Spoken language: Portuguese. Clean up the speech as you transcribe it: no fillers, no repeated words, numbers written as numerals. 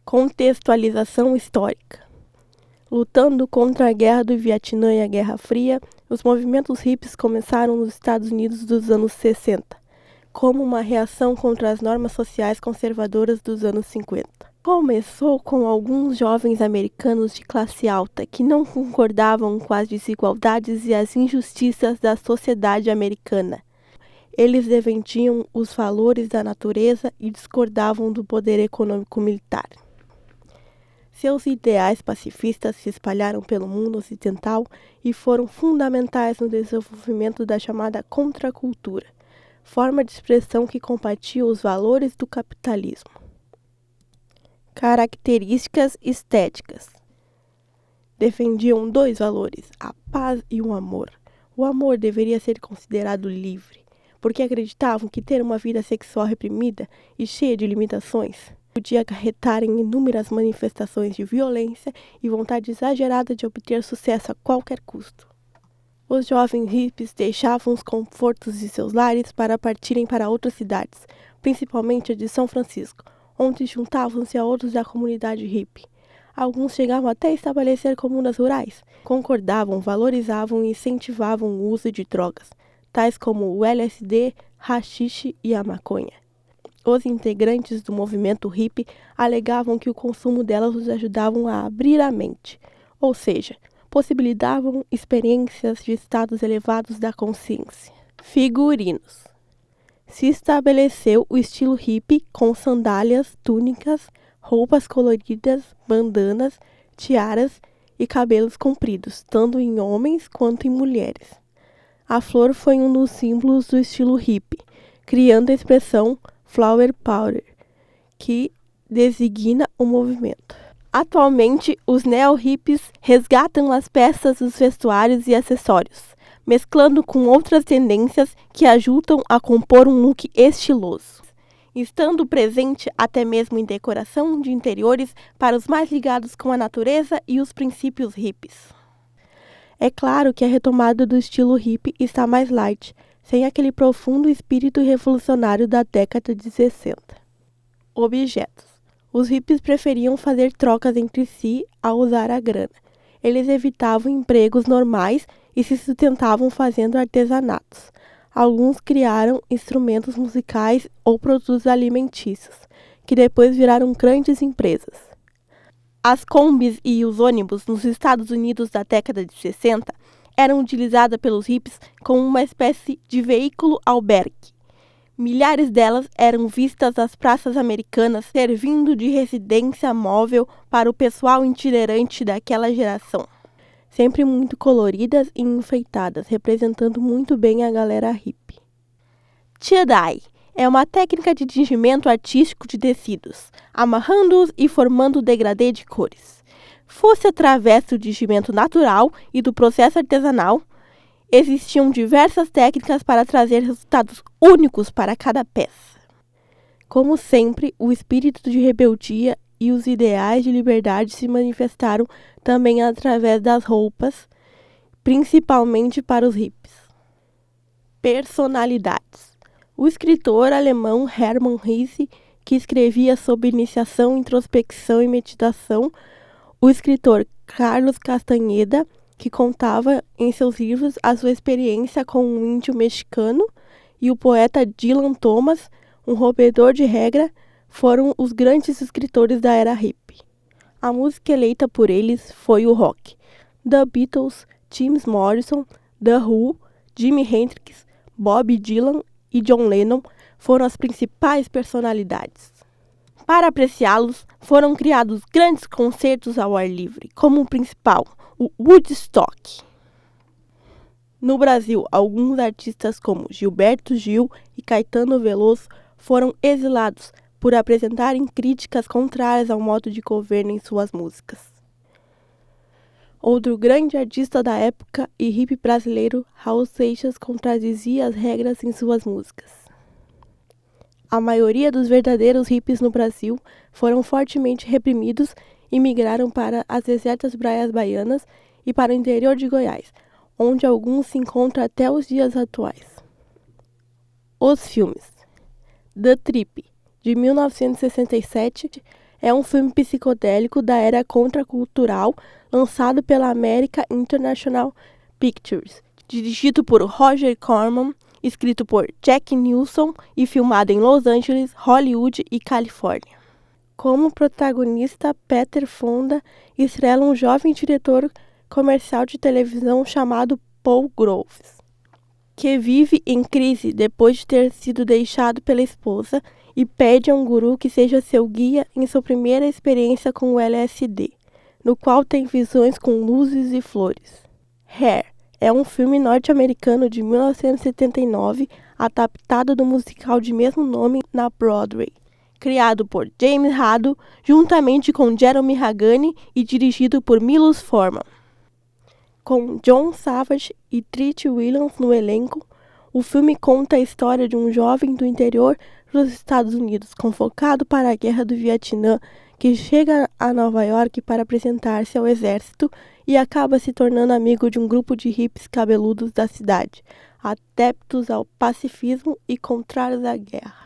Contextualização histórica. Lutando contra a Guerra do Vietnã e a Guerra Fria, os movimentos hippies começaram nos Estados Unidos dos anos 60, como uma reação contra as normas sociais conservadoras dos anos 50. Começou com alguns jovens americanos de classe alta que não concordavam com as desigualdades e as injustiças da sociedade americana. Eles defendiam os valores da natureza e discordavam do poder econômico militar. Seus ideais pacifistas se espalharam pelo mundo ocidental e foram fundamentais no desenvolvimento da chamada contracultura, forma de expressão que combatia os valores do capitalismo. Características estéticas. Defendiam dois valores, a paz e o amor. O amor deveria ser considerado livre, porque acreditavam que ter uma vida sexual reprimida e cheia de limitações podia acarretar em inúmeras manifestações de violência e vontade exagerada de obter sucesso a qualquer custo. Os jovens hippies deixavam os confortos de seus lares para partirem para outras cidades, principalmente a de São Francisco, onde juntavam-se a outros da comunidade hippie. Alguns chegavam até a estabelecer comunas rurais, concordavam, valorizavam e incentivavam o uso de drogas, tais como o LSD, haxixe e a maconha. Os integrantes do movimento hippie alegavam que o consumo delas os ajudavam a abrir a mente, ou seja, possibilitavam experiências de estados elevados da consciência. Figurinos. Se estabeleceu o estilo hippie com sandálias, túnicas, roupas coloridas, bandanas, tiaras e cabelos compridos, tanto em homens quanto em mulheres. A flor foi um dos símbolos do estilo hippie, criando a expressão Flower Power, que designa o movimento. Atualmente, os neo-hippies resgatam as peças dos vestuários e acessórios, mesclando com outras tendências que ajudam a compor um look estiloso, estando presente até mesmo em decoração de interiores para os mais ligados com a natureza e os princípios hippies. É claro que a retomada do estilo hippie está mais light, sem aquele profundo espírito revolucionário da década de 60. Objetos. Os hippies preferiam fazer trocas entre si ao usar a grana. Eles evitavam empregos normais e se sustentavam fazendo artesanatos. Alguns criaram instrumentos musicais ou produtos alimentícios, que depois viraram grandes empresas. As combis e os ônibus nos Estados Unidos da década de 60 eram utilizadas pelos hippies como uma espécie de veículo albergue. Milhares delas eram vistas nas praças americanas, servindo de residência móvel para o pessoal itinerante daquela geração. Sempre muito coloridas e enfeitadas, representando muito bem a galera hippie. Tie-dye é uma técnica de tingimento artístico de tecidos, amarrando-os e formando degradê de cores. Fosse através do tingimento natural e do processo artesanal, existiam diversas técnicas para trazer resultados únicos para cada peça. Como sempre, o espírito de rebeldia e os ideais de liberdade se manifestaram também através das roupas, principalmente para os hippies. Personalidades. O escritor alemão Hermann Hesse, que escrevia sobre iniciação, introspecção e meditação, o escritor Carlos Castaneda, que contava em seus livros a sua experiência com um índio mexicano, e o poeta Dylan Thomas, um rompedor de regra, foram os grandes escritores da era hippie. A música eleita por eles foi o rock. The Beatles, Jim Morrison, The Who, Jimi Hendrix, Bob Dylan e John Lennon foram as principais personalidades. Para apreciá-los, foram criados grandes concertos ao ar livre, como o principal, o Woodstock. No Brasil, alguns artistas como Gilberto Gil e Caetano Veloso foram exilados por apresentarem críticas contrárias ao modo de governo em suas músicas. Outro grande artista da época e hippie brasileiro, Raul Seixas, contradizia as regras em suas músicas. A maioria dos verdadeiros hippies no Brasil foram fortemente reprimidos e migraram para as desertas praias baianas e para o interior de Goiás, onde alguns se encontram até os dias atuais. Os filmes. The Trip, de 1967, é um filme psicodélico da era contracultural lançado pela American International Pictures, dirigido por Roger Corman, escrito por Jack Nilsson e filmado em Los Angeles, Hollywood e Califórnia. Como protagonista, Peter Fonda estrela um jovem diretor comercial de televisão chamado Paul Groves, que vive em crise depois de ter sido deixado pela esposa e pede a um guru que seja seu guia em sua primeira experiência com o LSD, no qual tem visões com luzes e flores. Hair é um filme norte-americano de 1979, adaptado do musical de mesmo nome na Broadway, criado por James Rado, juntamente com Jeremy Hagani e dirigido por Milos Forman. Com John Savage e Treat Williams no elenco, o filme conta a história de um jovem do interior dos Estados Unidos, convocado para a Guerra do Vietnã, que chega a Nova York para apresentar-se ao exército e acaba se tornando amigo de um grupo de hippies cabeludos da cidade, adeptos ao pacifismo e contrários à guerra.